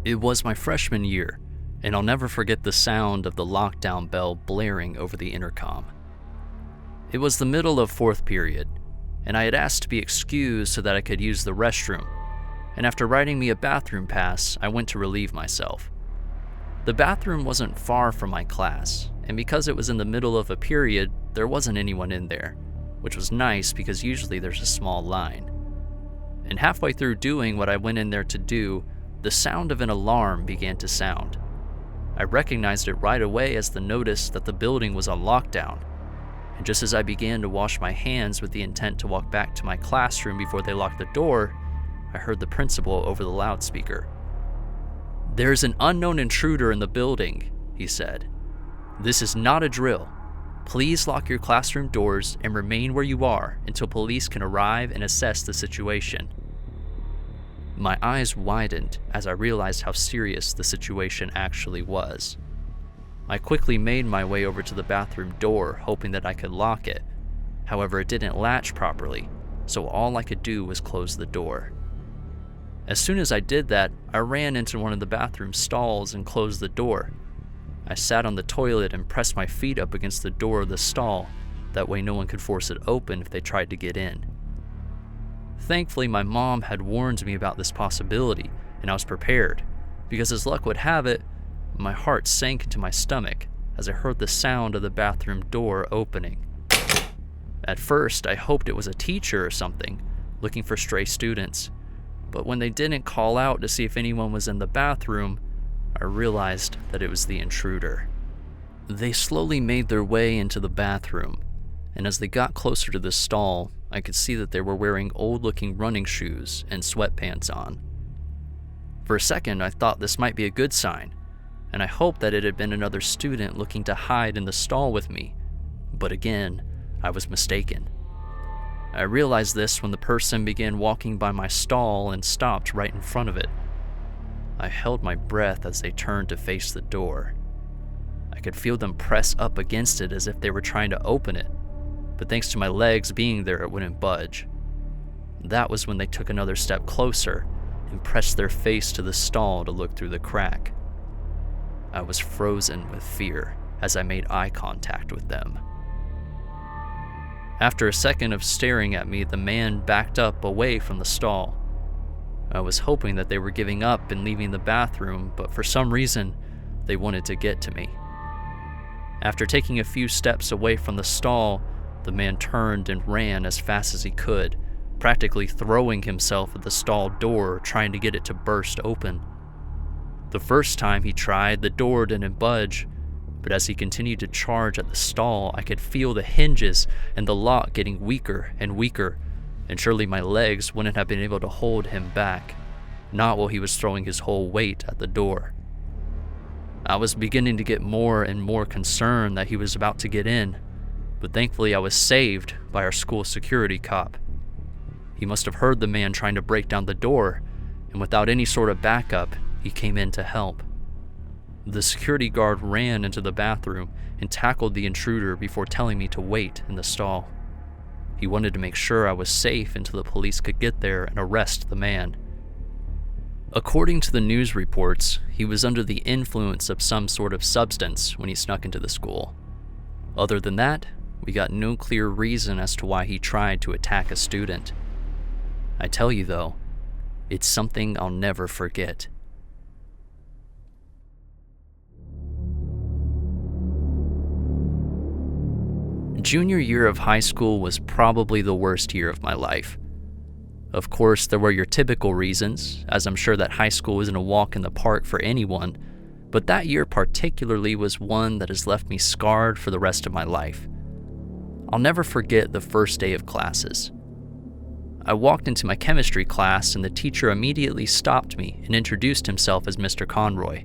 It was my freshman year, and I'll never forget the sound of the lockdown bell blaring over the intercom. It was the middle of fourth period, and I had asked to be excused so that I could use the restroom, and after writing me a bathroom pass, I went to relieve myself. The bathroom wasn't far from my class, and because it was in the middle of a period, there wasn't anyone in there, which was nice because usually there's a small line. And halfway through doing what I went in there to do, the sound of an alarm began to sound. I recognized it right away as the notice that the building was on lockdown, and just as I began to wash my hands with the intent to walk back to my classroom before they locked the door, I heard the principal over the loudspeaker. "There's an unknown intruder in the building," he said. "This is not a drill. Please lock your classroom doors and remain where you are until police can arrive and assess the situation." My eyes widened as I realized how serious the situation actually was. I quickly made my way over to the bathroom door, hoping that I could lock it. However, it didn't latch properly, so all I could do was close the door. As soon as I did that, I ran into one of the bathroom stalls and closed the door. I sat on the toilet and pressed my feet up against the door of the stall, that way no one could force it open if they tried to get in. Thankfully, my mom had warned me about this possibility, and I was prepared, because as luck would have it, my heart sank into my stomach as I heard the sound of the bathroom door opening. At first, I hoped it was a teacher or something, looking for stray students, but when they didn't call out to see if anyone was in the bathroom, I realized that it was the intruder. They slowly made their way into the bathroom, and as they got closer to the stall, I could see that they were wearing old-looking running shoes and sweatpants on. For a second, I thought this might be a good sign, and I hoped that it had been another student looking to hide in the stall with me, but again, I was mistaken. I realized this when the person began walking by my stall and stopped right in front of it. I held my breath as they turned to face the door. I could feel them press up against it as if they were trying to open it, but thanks to my legs being there, it wouldn't budge. That was when they took another step closer and pressed their face to the stall to look through the crack. I was frozen with fear as I made eye contact with them. After a second of staring at me, the man backed up away from the stall. I was hoping that they were giving up and leaving the bathroom, but for some reason, they wanted to get to me. After taking a few steps away from the stall, the man turned and ran as fast as he could, practically throwing himself at the stall door, trying to get it to burst open. The first time he tried, the door didn't budge, but as he continued to charge at the stall, I could feel the hinges and the lock getting weaker and weaker, and surely my legs wouldn't have been able to hold him back, not while he was throwing his whole weight at the door. I was beginning to get more and more concerned that he was about to get in, but thankfully I was saved by our school security cop. He must have heard the man trying to break down the door, and without any sort of backup, he came in to help. The security guard ran into the bathroom and tackled the intruder before telling me to wait in the stall. He wanted to make sure I was safe until the police could get there and arrest the man. According to the news reports, he was under the influence of some sort of substance when he snuck into the school. Other than that, we got no clear reason as to why he tried to attack a student. I tell you though, it's something I'll never forget. Junior year of high school was probably the worst year of my life. Of course, there were your typical reasons, as I'm sure that high school isn't a walk in the park for anyone, but that year particularly was one that has left me scarred for the rest of my life. I'll never forget the first day of classes. I walked into my chemistry class and the teacher immediately stopped me and introduced himself as Mr. Conroy.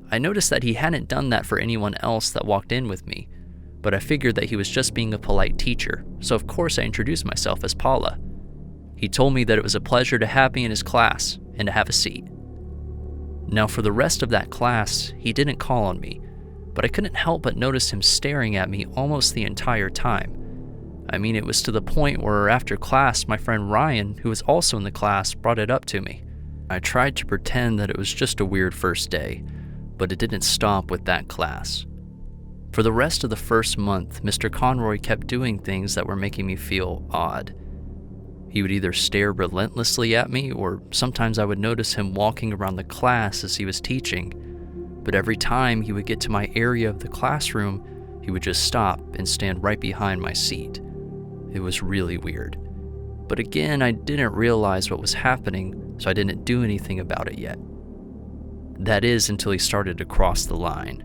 I noticed that he hadn't done that for anyone else that walked in with me, but I figured that he was just being a polite teacher, so of course I introduced myself as Paula. He told me that it was a pleasure to have me in his class and to have a seat. Now for the rest of that class, he didn't call on me, but I couldn't help but notice him staring at me almost the entire time. I mean, it was to the point where after class, my friend Ryan, who was also in the class, brought it up to me. I tried to pretend that it was just a weird first day, but it didn't stop with that class. For the rest of the first month, Mr. Conroy kept doing things that were making me feel odd. He would either stare relentlessly at me, or sometimes I would notice him walking around the class as he was teaching. But every time he would get to my area of the classroom, he would just stop and stand right behind my seat. It was really weird. But again, I didn't realize what was happening, so I didn't do anything about it yet. That is, until he started to cross the line.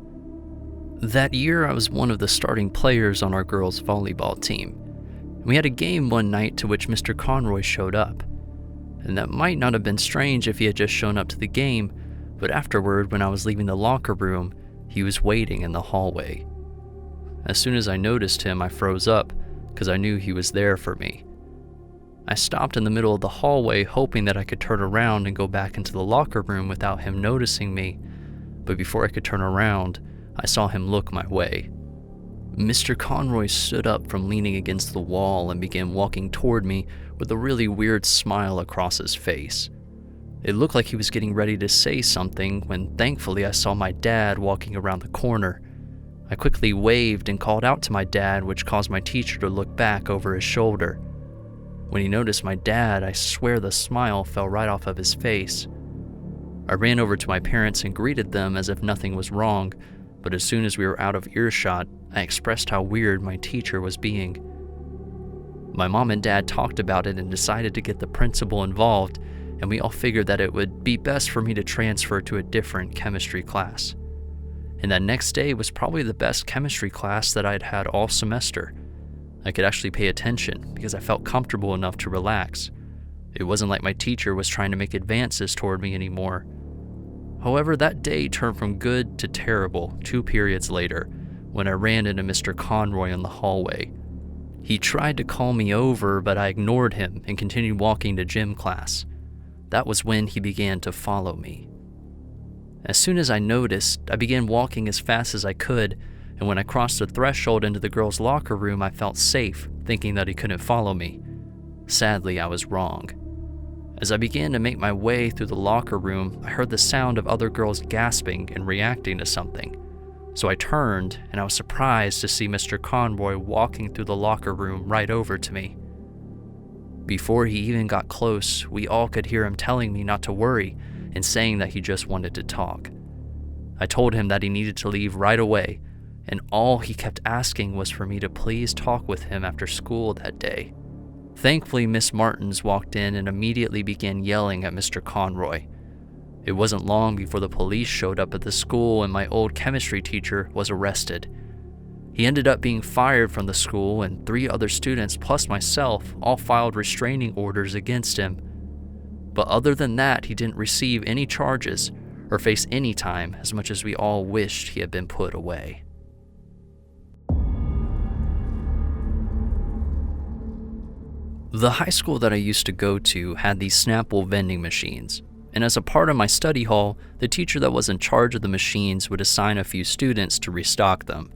That year, I was one of the starting players on our girls' volleyball team. We had a game one night to which Mr. Conroy showed up. And that might not have been strange if he had just shown up to the game, but afterward, when I was leaving the locker room, he was waiting in the hallway. As soon as I noticed him, I froze up, because I knew he was there for me. I stopped in the middle of the hallway, hoping that I could turn around and go back into the locker room without him noticing me, but before I could turn around, I saw him look my way. Mr. Conroy stood up from leaning against the wall and began walking toward me with a really weird smile across his face. It looked like he was getting ready to say something when thankfully I saw my dad walking around the corner. I quickly waved and called out to my dad, which caused my teacher to look back over his shoulder. When he noticed my dad, I swear the smile fell right off of his face. I ran over to my parents and greeted them as if nothing was wrong, but as soon as we were out of earshot, I expressed how weird my teacher was being. My mom and dad talked about it and decided to get the principal involved, and we all figured that it would be best for me to transfer to a different chemistry class. And that next day was probably the best chemistry class that I'd had all semester. I could actually pay attention because I felt comfortable enough to relax. It wasn't like my teacher was trying to make advances toward me anymore. However, that day turned from good to terrible 2 periods later when I ran into Mr. Conroy in the hallway. He tried to call me over, but I ignored him and continued walking to gym class. That was when he began to follow me. As soon as I noticed, I began walking as fast as I could, and when I crossed the threshold into the girls' locker room, I felt safe, thinking that he couldn't follow me. Sadly, I was wrong. As I began to make my way through the locker room, I heard the sound of other girls gasping and reacting to something. So I turned, and I was surprised to see Mr. Conroy walking through the locker room right over to me. Before he even got close, we all could hear him telling me not to worry and saying that he just wanted to talk. I told him that he needed to leave right away, and all he kept asking was for me to please talk with him after school that day. Thankfully, Miss Martins walked in and immediately began yelling at Mr. Conroy. It wasn't long before the police showed up at the school and my old chemistry teacher was arrested. He ended up being fired from the school, and 3 other students plus myself all filed restraining orders against him. But other than that, he didn't receive any charges or face any time, as much as we all wished he had been put away. The high school that I used to go to had these Snapple vending machines, and as a part of my study hall, the teacher that was in charge of the machines would assign a few students to restock them.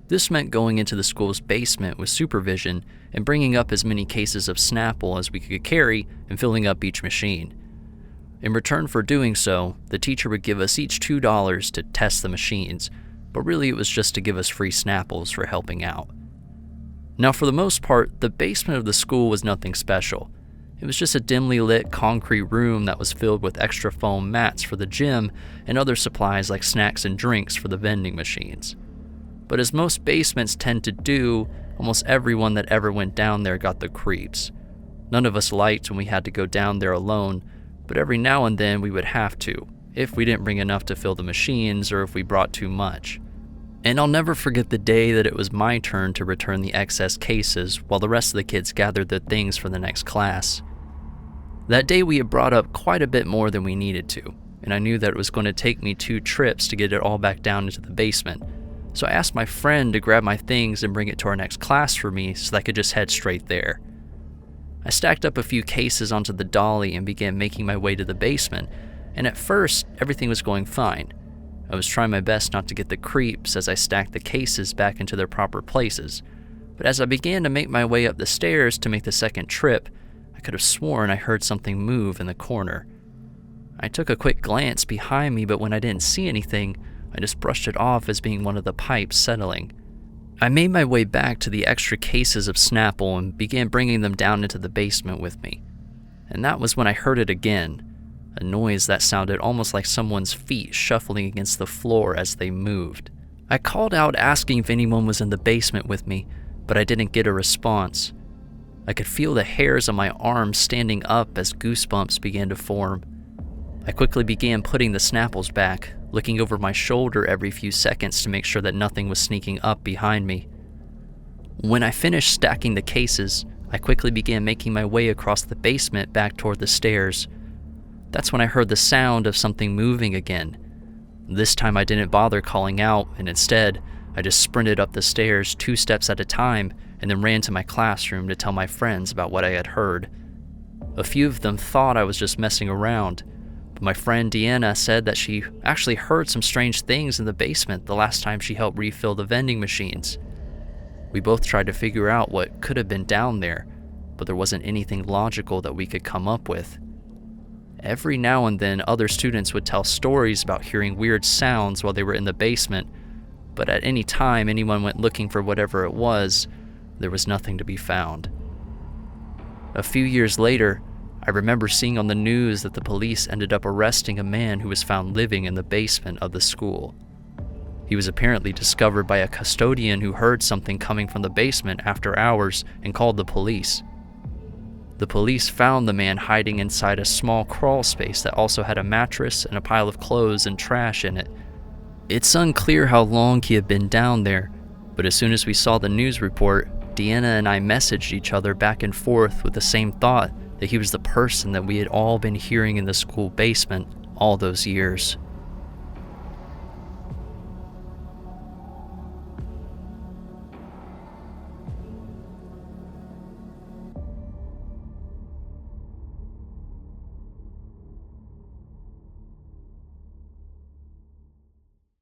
This meant going into the school's basement with supervision and bringing up as many cases of Snapple as we could carry and filling up each machine. In return for doing so, the teacher would give us each $2 to test the machines, but really it was just to give us free Snapples for helping out. Now, for the most part, the basement of the school was nothing special. It was just a dimly lit concrete room that was filled with extra foam mats for the gym and other supplies like snacks and drinks for the vending machines. But as most basements tend to do, almost everyone that ever went down there got the creeps. None of us liked when we had to go down there alone, but every now and then we would have to, if we didn't bring enough to fill the machines or if we brought too much. And I'll never forget the day that it was my turn to return the excess cases while the rest of the kids gathered their things for the next class. That day we had brought up quite a bit more than we needed to, and I knew that it was going to take me 2 trips to get it all back down into the basement. So I asked my friend to grab my things and bring it to our next class for me so that I could just head straight there. I stacked up a few cases onto the dolly and began making my way to the basement, and at first everything was going fine. I was trying my best not to get the creeps as I stacked the cases back into their proper places, but as I began to make my way up the stairs to make the second trip, I could have sworn I heard something move in the corner. I took a quick glance behind me, but when I didn't see anything, I just brushed it off as being one of the pipes settling. I made my way back to the extra cases of Snapple and began bringing them down into the basement with me. And that was when I heard it again, a noise that sounded almost like someone's feet shuffling against the floor as they moved. I called out asking if anyone was in the basement with me, but I didn't get a response. I could feel the hairs on my arms standing up as goosebumps began to form. I quickly began putting the Snapples back, looking over my shoulder every few seconds to make sure that nothing was sneaking up behind me. When I finished stacking the cases, I quickly began making my way across the basement back toward the stairs. That's when I heard the sound of something moving again. This time I didn't bother calling out, and instead, I just sprinted up the stairs 2 steps at a time and then ran to my classroom to tell my friends about what I had heard. A few of them thought I was just messing around, but my friend Deanna said that she actually heard some strange things in the basement the last time she helped refill the vending machines. We both tried to figure out what could have been down there, but there wasn't anything logical that we could come up with. Every now and then, other students would tell stories about hearing weird sounds while they were in the basement, but at any time anyone went looking for whatever it was, there was nothing to be found. A few years later, I remember seeing on the news that the police ended up arresting a man who was found living in the basement of the school. He was apparently discovered by a custodian who heard something coming from the basement after hours and called the police. The police found the man hiding inside a small crawl space that also had a mattress and a pile of clothes and trash in it. It's unclear how long he had been down there, but as soon as we saw the news report, Deanna and I messaged each other back and forth with the same thought that he was the person that we had all been hearing in the school basement all those years.